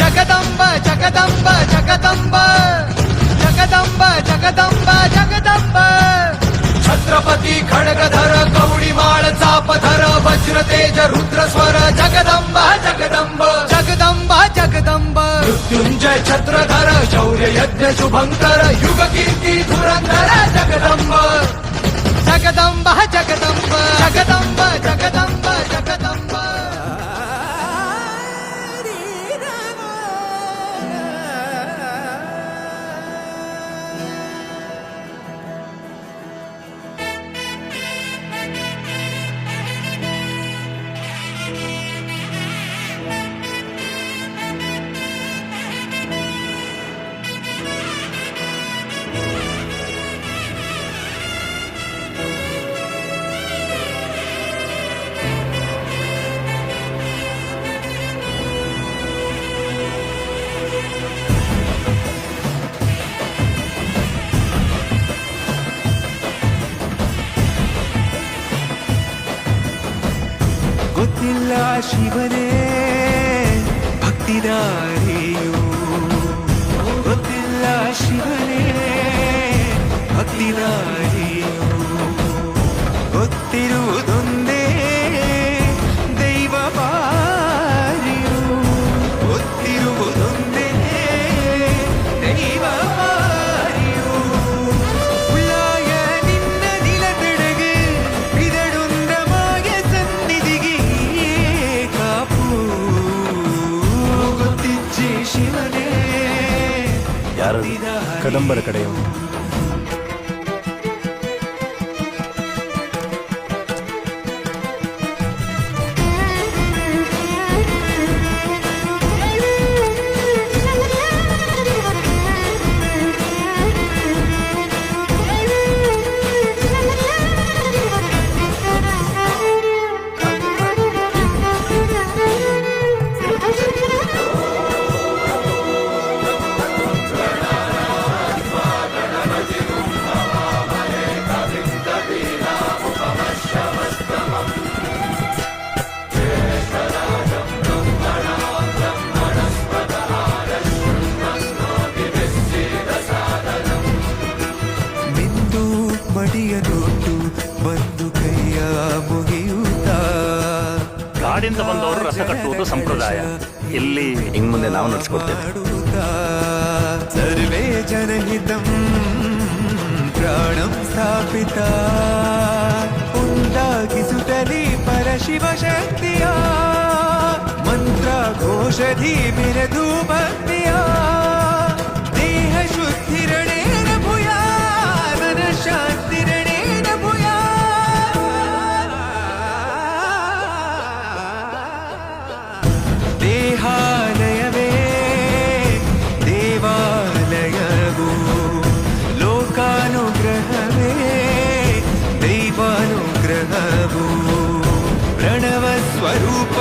ಜಗದಂಬ ಜಗದಂಬ ಜಗದಂಬ ಜಗದಂಬ ಜಗದಂಬ ಜಗದಂಬ ಛತ್ರಪತಿ ಖಡ್ಗಧರ ಕೌಡಿಮಾಳ ಚಾಪಧರ ವಜ್ರ ತೇಜ ರುದ್ರ ಸ್ವರ ಜಗದಂಬ ಜಗದಂಬ ಜಗದಂಬ ಜಗದಂಬ ಮೃತ್ಯುಂಜಯ ಛತ್ರಧರ ಶೌರ್ಯ ಯಜ್ಞ ಶುಭಂಕರ ಯುಗ ಕೀರ್ತಿ ಧುರಂಧರ ಜಗದಂಬ ಜಗದಂಬ ಜಗದಂಬ ಜಗದಂಬ ಜಗದಂಬ ಜಗದಂಬ ಗೊತ್ತಿಲ್ಲ ಶಿವನೇ ಭಕ್ತಿದಾರಿಯು ಗೊತ್ತಿಲ್ಲ ಶಿವನೇ ಭಕ್ತಿದಾರಿಯು ಗೊತ್ತಿರುವುದೊಂದೇ ದೈವ ಬಾರಿಯು ಗೊತ್ತಿರುವುದೊಂದೇ ದೈವ ಬಾರಿಯು ಉಳ್ಳಾಯ ನಿನ್ನ ನಿಲತಡೆಗೆ ಇದಡುಂದ ಮಾಯ ಸನ್ನಿಧಿಗೆ ಕಾಪು ಗೊತ್ತಿಜ್ಜೆ ಶಿವನೇ ಯಾರು ಕದಂಬರ ಕಡೆಯವರು? ಮಿಂದು ಮಡಿಯನೊಟ್ಟು ಬಂದು ಕೈಯ ಮುಗಿಯುತ್ತ ಕಾಡಿಂದ ಬಂದವರು ರಥ ಕಟ್ಟುವುದು ಸಂಪ್ರದಾಯ. ಇಲ್ಲಿ ಇನ್ನು ಮುಂದೆ ನಾವು ನಡೆಸ್ಕೊಡ್ತೇವೆ. ಸರ್ವೇ ಜನಹಿತಂ ಪ್ರಾಣಂ ಸ್ಥಾಪಿತ ಉಂಟಾಗಿಸುತ್ತಲಿ ಪರಶಿವ ಶಕ್ತಿಯ ಮಂತ್ರ ಘೋಷಧಿ ಮೆರೆದು ಭಕ್ತಿಯ ದೇಹ ಶುದ್ಧಿರಣೇನ ಭೂಯಾ ಮನ ಶಾಂತಿರಣೇನ ಭೂಯಾ ದೇಹಾಲಯವೇ ದೇವಾಲಯವು ಲೋಕಾನುಗ್ರಹವೇ ದೈವಾನುಗ್ರಹವು ಪ್ರಣವ ಸ್ವರೂಪ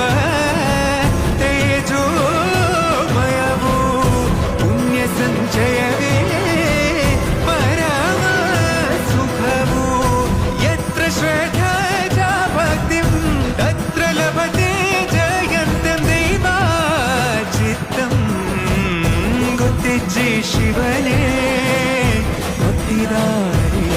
ತೇಜೋಮಯವು ಪುಣ್ಯ ಸಂಚಯವೇ ಪರಮ ಸುಖವು ಯತ್ರ ಶ್ರದ್ಧಾ ಚ ಭಕ್ತಿಂ ತತ್ರ ಲಭತೆ ಜಯಂತಂ ದೈವಾಚಿತ್ತಂ ಗೊತ್ತಿಜ್ಜೆ ಶಿವನೇ ಭಕ್ತಿದಾರಿಯು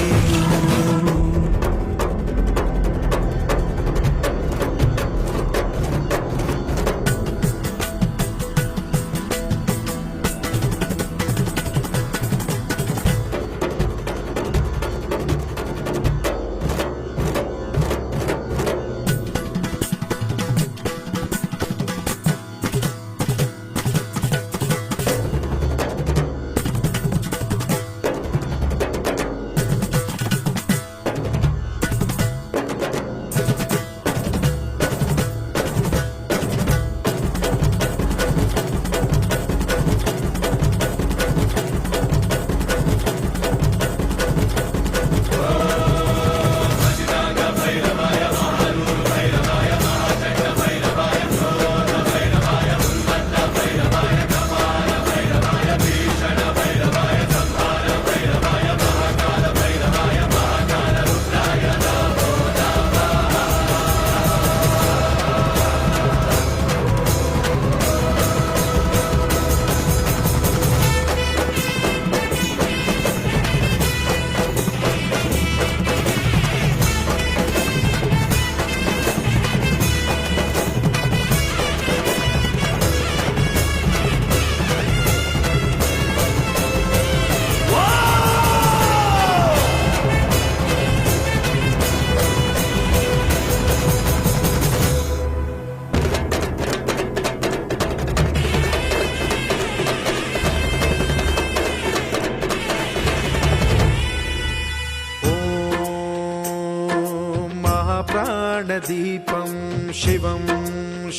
शिवं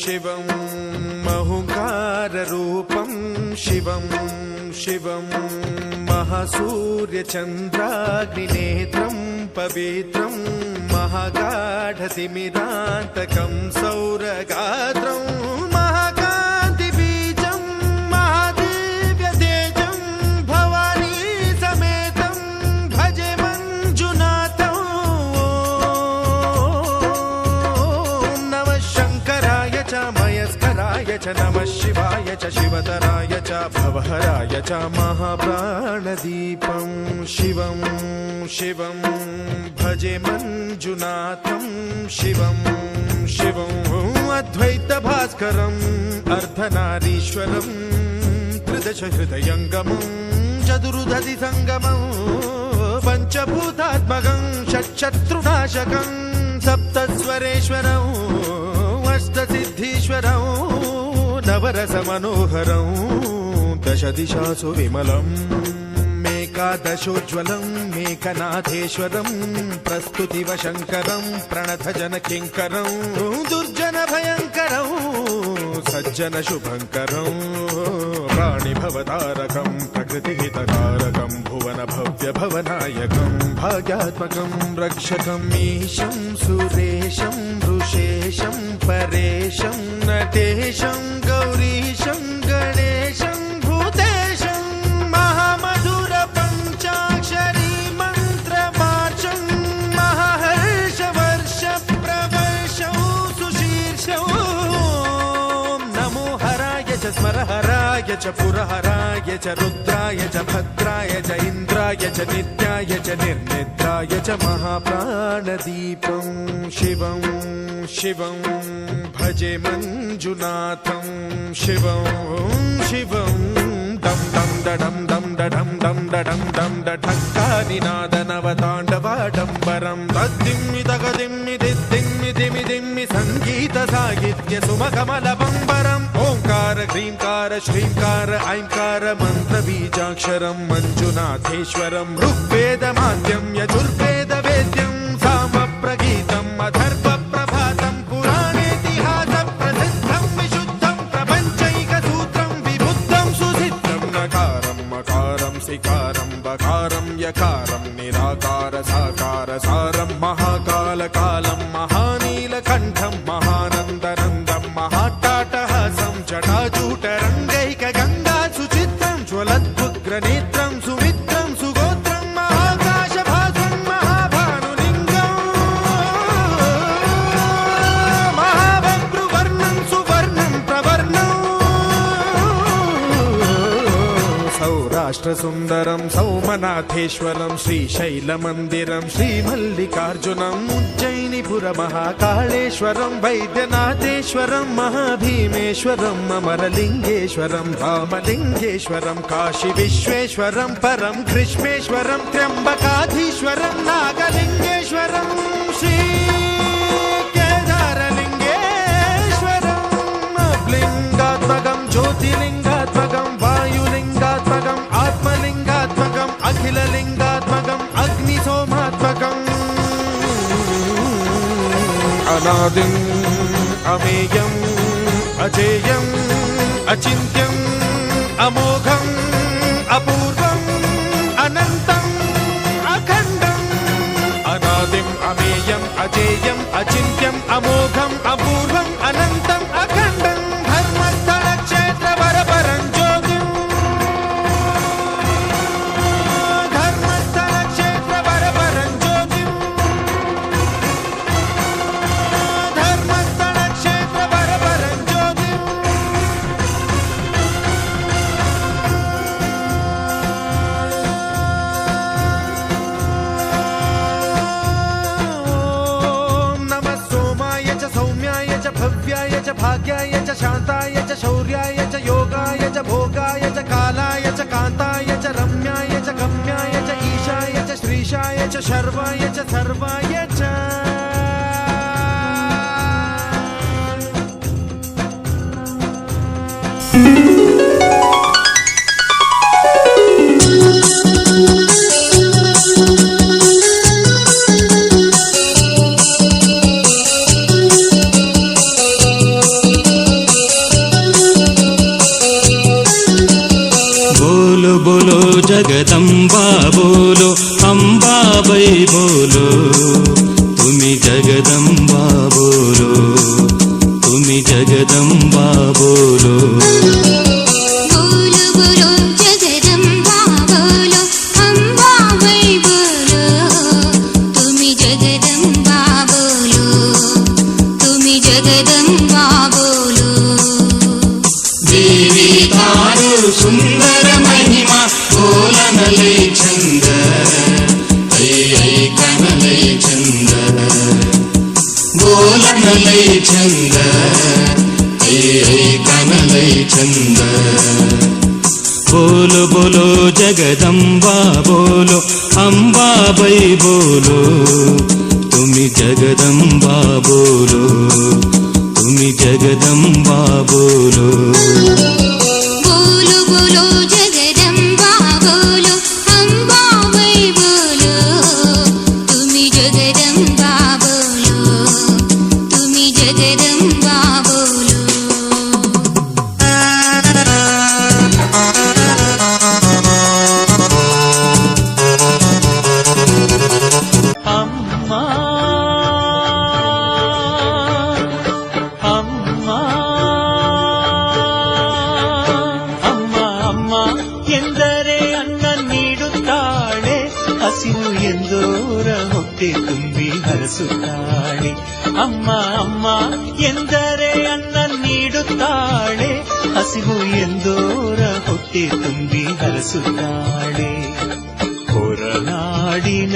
शिवं महुकाररूपं शिवं शिवं महासूर्यचन्द्राग्निनेत्रं पवित्रं महागाढतिमिरान्तकं सौरगात्रं महाकान्तिबीजं महादिव्यतेजं भवानी समेतं भजे मञ्जुनाथं ॐ नमः शङ्कराय च मयस्कराय च नमः शिवाय च शिवतराय च भवहराय च महाप्राणदीपं शिवं शिवं भजे मञ्जुनाथं शिवं शिवं अद्वैतभास्करम् अर्धनारीश्वरं त्रिदशहृदयङ्गमं चतुर्दधिसङ्गमं पञ्चभूतात्मकं षट्शत्रुनाशकं सप्तस्वरेश्वरं अष्टसिद्धीश्वरं नवरसमनोहरं दशदिशासु विमलम् एकादशोज्ज्वलं मेकनाथेश्वरं प्रस्तुतिवशङ्करं प्रणतजनकिङ्करं दुर्जनभयङ्करं सज्जनशुभङ्करं प्राणिभवतारकं प्रकृतिहितकारकं भुवनभव्यभवनायकं भाग्यात्मकं रक्षकं ईशं सुरेशं ऋषेशं परेशं नटेशं गौरीशं गणेशं भूतेशं महामधुर पञ्चाक्षरी मन्त्रमार्चं महाहर्षवर्ष प्रवर्षं सुशीर्षं नमो हराय च स्मरहराय च पुरहराय च रुद्राय च भद्राय च इन्द्राय च नित्याय च निर्निद्राय च महाप्राणदीपं शिवं शिवं भजे मञ्जुनाथं शिवं शिवं दं दं दडं दं दडं दं दडं दं दढक्कानिनादनवताण्डवाडम्बरं तद्दिम्मि तगदिम्मि दिद्दिम्मि दिमि दिम्मि सङ्गीतसाहित्य सुमकमलबम्बरम् ओङ्कार ह्रीङ्कार श्रीङ्कार ऐङ्कार मन्त्रबीजाक्षरं मञ्जुनाथेश्वरं ऋग्वेदमाद्यं यजुर्वेदवेद्यं सामप्रगीतम् अथर्वप्रभातं पुराणेतिहासप्रसिद्धं विशुद्धं प्रपञ्चैकसूत्रं विबुद्धं सुसिद्धं नकारं मकारं सिकारं बकारं यकारं निराकार साकार सारं महाकालकालं महानीलकण्ठं महानन्दनन्दं महाट्टाटहासं जटाजूटरङ्गैकगङ्गा सुचित्रं ज्वलद्वुग्रनेत्रं सुमित्रं सुगोत्रं महाकाशभासं महाभानुलिङ्गं महावक्तृवर्णं सुवर्णं प्रवर्णं सौराष्ट्रसुन्दरं सौमनाथेश्वरं श्रीशैलमन्दिरं श्रीमल्लिकार्जुनम् उज्जयिनीपुरमहाकाळेश्वरं वैद्यनाथेश्वरं महाभीमेश्वरं अमरलिङ्गेश्वरं रामलिङ्गेश्वरं काशीविश्वेश्वरं परं कृष्णेश्वरं त्र्यम्बकाधीश्वरं नागलिङ्गेश्वरं श्रीकेदारलिङ्गेश्वरं लिङ्गात्मकं ज्योतिलिङ्गात्मकं वायुलिङ्गात्मकम् आत्मलिङ्गात्मकम् अखिललिङ्गात्मकम् अग्निसोमात्मकम् अनादिम् अमेयम् अजेयम् अचिन्त्यम् अमोघम् अपूर्वम् अनन्तम् अखण्डम् अनादिम् अमेयम् अजेयम् अचिन्त्यम् अमोघम् अपूर्वम् अनन्तम् अखण्डम् धर्मस्थलक्षेत्रवरपरं ज्योतिम् धर्मस्थलक्षेत्रवरपरं ज्योतिम् धर्मस्थलक्षेत्रवरपरं ज्योतिम् ॐ नमः सोमाय च सौम्याय च भव्याय च भाग्याय च शान्ताय च शौर्याय च योगाय च भोगाय च कालाय च कान्ताय च रम्याय च गम्याय च ईशाय च श्रीशाय च शर्वाय च सर्वाय च बोलो बोलो जगदंबा बोलो अंबाबाई बोलो तुम्ही जगदंबा बोलो तुम्ही जगदंबा बोलो बोलो बोलो जगदंबा बोलो अंबाबाई बोलो तुम्ही जगदंबा बोलो तुम्ही जगदंबा बोलो देवी तारू सुंदर महिमा बोलनले छंद ऐकनले छंद बोलनले छंद ऐकनले छंद बोलो बोलो जगदंबा बोलो अंबाबाई बोलो तुम्ही जगदंबा बोलो तुम्ही जगदंबा बोलो बोलो बोलो जगदंबा बोलो अंबाबाई बोलो तुम्ही जगदंबा बोलो तुम्ही जगदंबा बोलो अम्मा अम्मा ಅಮ್ಮ ಅಮ್ಮ ಎಂದರೆ ಅನ್ನ ನೀಡುತ್ತಾಳೆ ಹಸಿವು ಎಂದೋರ ಹೊಟ್ಟೆ ತುಂಬಿ ಹರಸುತ್ತಾಳೆ ಅಮ್ಮ ಅಮ್ಮ ಎಂದರೆ ಅನ್ನ ನೀಡುತ್ತಾಳೆ ಹಸಿವು ಎಂದೋರ ಹೊಟ್ಟೆ ತುಂಬಿ ಹರಸುತ್ತಾಳೆ ಹೊರನಾಡಿನ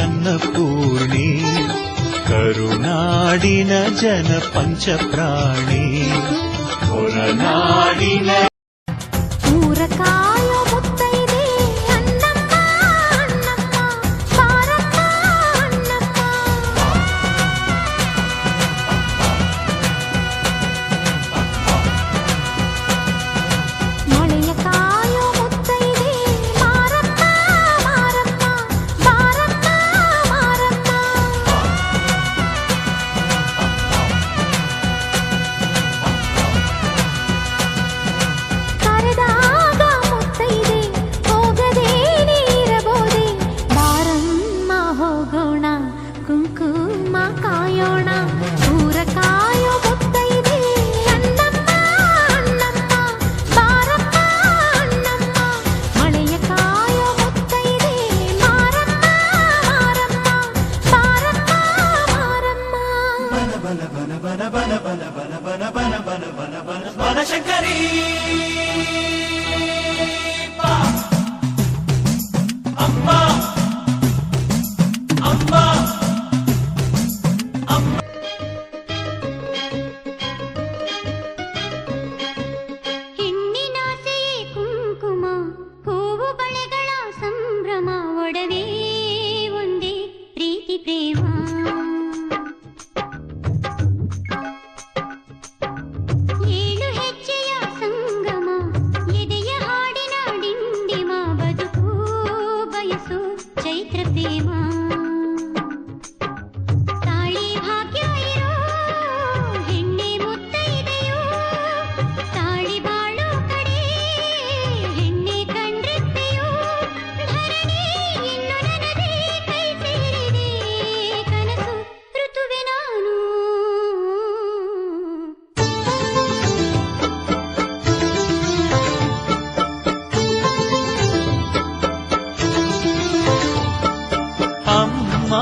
ಅನ್ನಪೂರ್ಣಿ ಕರುನಾಡಿನ ಜನ ಪಂಚಪ್ರಾಣಿ ಹೊರನಾಡಿನ ಊರಕಾಯೋ ಮುತ್ತೈದೆ ಅನ್ನಮ್ಮ ಅನ್ನಮ್ಮ ಬಾರಮ್ಮ ಅನ್ನಮ್ಮ ಮಳೆಯ ಕಾಯೋ ಮುತ್ತೈದೆ ಮಾರಮ್ಮ ಮಾರಮ್ಮ ಬಾರಮ್ಮ ಮಾರಮ್ಮ ಕರೆದಾಗ ಮುತ್ತೈದೆ ಹೋಗದೆ ನೀರಬೋದೆ ಬಾರಮ್ಮ ಹೋಗೋಣ ಕುಂಕುಮ ಕಾಯೋಣ ಊರ ಕಾಯೋ ಮುತ್ತೈದೆ ಅನ್ನಮ್ಮ ಅನ್ನಮ್ಮ ಬಾರಮ್ಮ ಅನ್ನಮ್ಮ ಮಳೆಯ ಕಾಯೋ ಮುತ್ತೈದೆ ಮಾರಮ್ಮ ಮಾರಮ್ಮ ಬಾರಮ್ಮ ಮಾರಮ್ಮ ಬನಶಂಕರಿ ಅಮ್ಮ ಅಮ್ಮ ಹೆಣ್ಣಿನಾಸೆಯೇ ಕುಂಕುಮ ಹೂವು ಬಳೆಗಳ ಸಂಭ್ರಮ ಒಡವೆ ಒಂದೇ ಪ್ರೀತಿ ಪ್ರೇಮ ಏಳು ಹೆಜ್ಜೆಯ ಸಂಗಮ ಎದೆಯ ಹಾಡಿನ ಡಿಂಡಿಮ ಬದುಕು ಬಯಸು ಚೈತ್ರ ಪ್ರೇಮ ತಾಳಿ ಭಾಗ್ಯ ಇರೋ ಹೆಣ್ಣೆ ಮುತ್ತೈದೆಯೋ ತಾಳಿ ಬಾಳೋ ಕಡೆ ಹೆಣ್ಣೆ ಕಂಡ್ರೆಪ್ಪೆಯೋ ಧರಣಿ ಇನ್ನು ನನದೇ ಕೈ ಸೇರಿದೆ ಕನಸು ಋತುವೆ ನಾನು ಅಮ್ಮ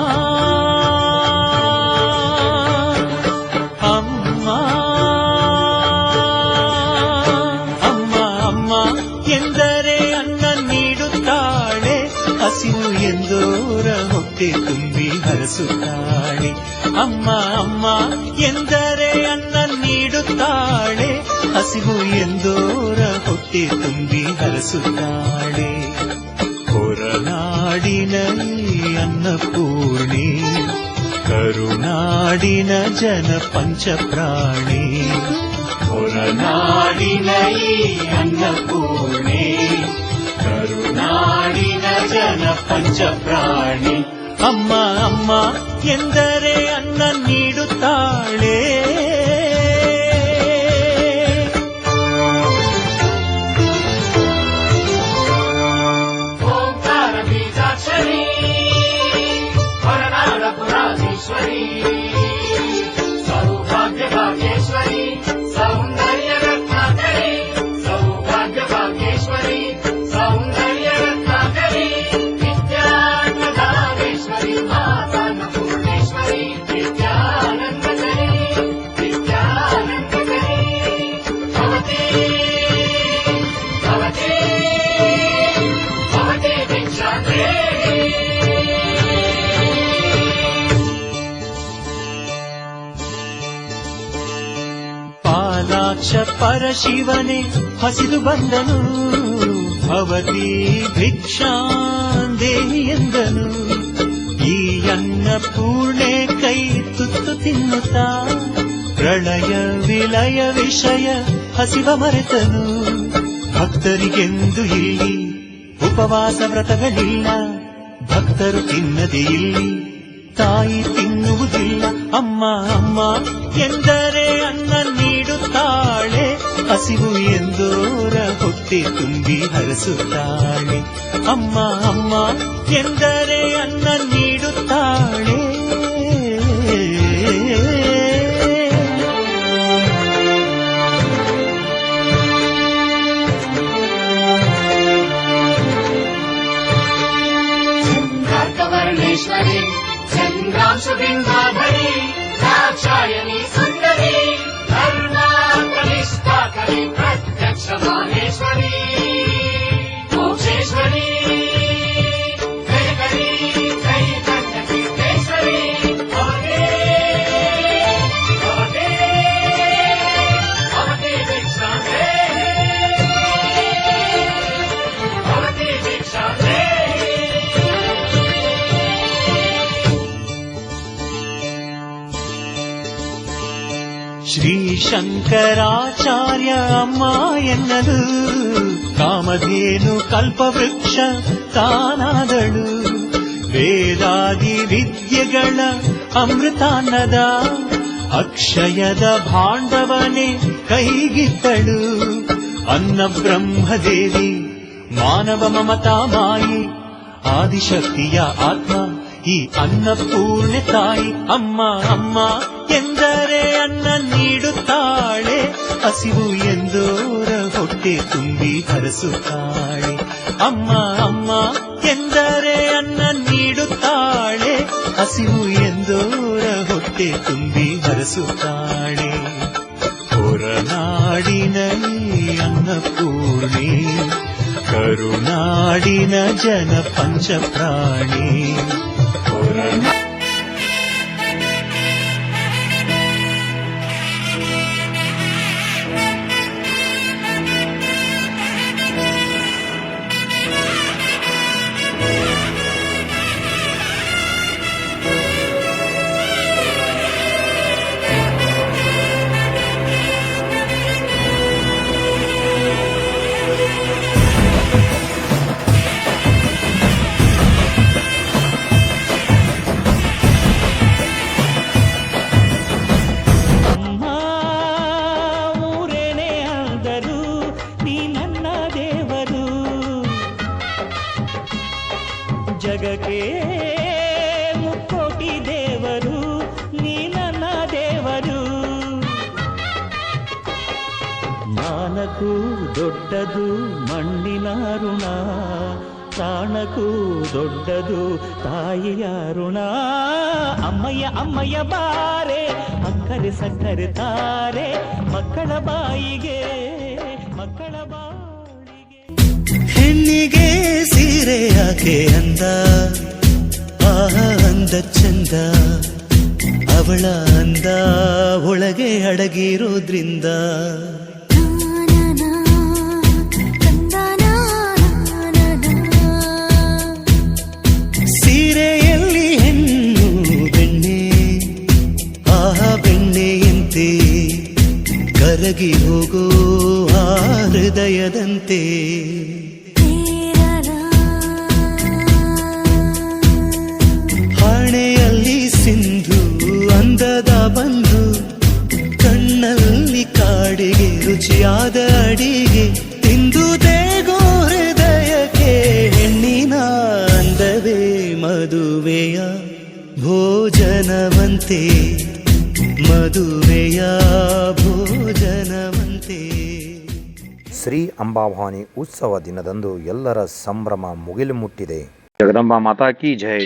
ಅಮ್ಮ ಅಮ್ಮ ಅಮ್ಮ ಎಂದರೆ ಅನ್ನ ನೀಡುತ್ತಾಳೆ ಹಸಿವು ಎಂದೋರ ಹೊಟ್ಟೆ ತುಂಬಿ ಹರಸುತ್ತಾಳೆ ಅಮ್ಮ ಅಮ್ಮ ಎಂದರೆ ಅನ್ನ ನೀಡುತ್ತಾಳೆ ಹಸಿವು ಎಂದೋರ ಹೊಟ್ಟೆ ತುಂಬಿ ಹರಸುತ್ತಾಳೆ ಹೊರನಾಡಿನ ಅನ್ನಪೂರ್ಣಿ ಕರುನಾಡಿನ ಜನ ಪಂಚಪ್ರಾಣಿ ಹೊರನಾಡಿನ ಅನ್ನಪೂರ್ಣಿ ಕರುನಾಡಿನ ಜನ ಪಂಚಪ್ರಾಣಿ ಅಮ್ಮ ಅಮ್ಮ ಎಂದರೆ ಅನ್ನ ನೀಡುತ್ತಾಳೆ ಪ್ರಪಂಚ ಪರಶಿವನೇ ಹಸಿದು ಬಂದನು, ಭವತಿ ಭಿಕ್ಷಾಂದೇಹಿ ಎಂದನು. ಈ ಅನ್ನ ಪೂರ್ಣೆ ಕೈ ತುತ್ತು ತಿನ್ನುತ್ತಾ ಪ್ರಳಯ ವಿಲಯ ವಿಷಯ ಹಸಿವ ಮರೆತನು. ಭಕ್ತರಿಗೆಂದು ಇಲ್ಲಿ ಉಪವಾಸ ವ್ರತಗಳಿಲ್ಲ, ಭಕ್ತರು ತಿನ್ನದೆ ಇಲ್ಲಿ ತಾಯಿ ತಿನ್ನುವುದಿಲ್ಲ. ಅಮ್ಮ ಅಮ್ಮ ಎಂದರೆ ಅನ್ನ ನೀಡುತ್ತಾಳೆ, ಹಸಿವು ಎಂದೋರ ಹೊಟ್ಟೆ ತುಂಬಿ ಹರಸುತ್ತಾಳೆ. ಅಮ್ಮ ಅಮ್ಮ ಎಂದರೆ ಅನ್ನ ನೀಡುತ್ತಾಳೆ. चन्द्रार्कवर्णेश्वरी चन्द्रांशुबिम्बाधरी दाक्षायणी सुन्दरी धर्माप्रतिष्ठाकरी प्रत्यक्ष माहेश्वरी मोक्षेश्वरी जयकरी चैतन्यतीर्थेश्वरी भवते भवते भवते भिक्षान्ते भवते भिक्षान्ते. ಶ್ರೀ ಶಂಕರಾಚಾರ್ಯ ಅಮ್ಮ ಎನ್ನಲು ಕಾಮಧೇನು ಕಲ್ಪವೃಕ್ಷ ತಾನಾದಳು. ವೇದಾದಿ ವಿದ್ಯೆಗಳ ಅಮೃತಾನ್ನದ ಅಕ್ಷಯದ ಭಾಂಡವನೆ ಕೈಗಿತ್ತಳು. ಅನ್ನ ಬ್ರಹ್ಮದೇವಿ ಮಾನವ ಮಮತಾ ಮಾಯಿ, ಆದಿಶಕ್ತಿಯ ಆತ್ಮ ಈ ಅನ್ನಪೂರ್ಣೆ ತಾಯಿ. ಅಮ್ಮ ಅಮ್ಮ ಎಂದರೆ ಅನ್ನ ನೀಡುತ್ತಾಳೆ, ಹಸಿವು ಎಂದೋರ ಹೊಟ್ಟೆ ತುಂಬಿ ಹರಸುತ್ತಾಳೆ. ಅಮ್ಮ ಅಮ್ಮ ಎಂದರೆ ಅನ್ನ ನೀಡುತ್ತಾಳೆ, ಹಸಿವು ಎಂದೋರ ಹೊಟ್ಟೆ ತುಂಬಿ ಹರಸುತ್ತಾಳೆ. ಹೊರನಾಡಿನ ಅನ್ನಪೂರ್ಣಿ, ಕರುನಾಡಿನ ಜನ ಪಂಚಪ್ರಾಣಿ. ಜಗಕ್ಕೆ ಮುಕ್ಕೋಟಿ ದೇವರು, ನೀ ನನ್ನ ದೇವರು. ಜ್ಞಾನಕ್ಕೂ ದೊಡ್ಡದು ಮಣ್ಣಿನ ಋಣ, ಪ್ರಾಣಕ್ಕೂ ದೊಡ್ಡದು ತಾಯಿಯ ಋಣ. ಅಮ್ಮಯ್ಯ ಅಮ್ಮಯ್ಯ ಬಾರೆ, ಅಕ್ಕರೆ ಸಕ್ಕರೆ ತಾರೆ, ಮಕ್ಕಳ ಬಾಯಿಗೆ ಮಕ್ಕಳ ಬಾಳಿಗೆ. ಹೆಣ್ಣಿಗೆ ಸೀರೆ ಯಾಕೆ ಅಂದ, ಆಹ ಅಂದ ಚಂದ, ಅವಳ ಅಂದ ಒಳಗೆ ಅಡಗಿರೋದ್ರಿಂದ. ಸೀರೆಯಲ್ಲಿ ಹೆಣ್ಣು ಬೆಣ್ಣೆ, ಆಹ ಬೆಣ್ಣೆಯಂತೆ ಕರಗಿ ಹೋಗೋ ಆ ಹೃದಯದಂತೆ. ಹಣೆಯಲ್ಲಿ ಸಿಂಧು ಅಂದದ ಬಂಧು, ಕಣ್ಣಲ್ಲಿ ಕಾಡಿಗೆ ರುಚಿಯಾದ ಅಡಿಗೆ, ತಿಂದು ದೇಗೋ ಹೃದಯಕ್ಕೆ ಹೆಣ್ಣಿನ ಅಂದವೇ ಮದುವೆಯ ಭೋಜನವಂತೆ, ಮದುವೆಯ ಭೋಜನವಂತೆ. ಶ್ರೀ ಅಂಬಾಭವಾನಿ ಉತ್ಸವ ದಿನದಂದು ಎಲ್ಲರ ಸಂಭ್ರಮ ಮುಗಿಲು ಮುಟ್ಟಿದೆ. ಜಗದಂಬಾ ಮಾತಾ ಕಿ ಜೈ.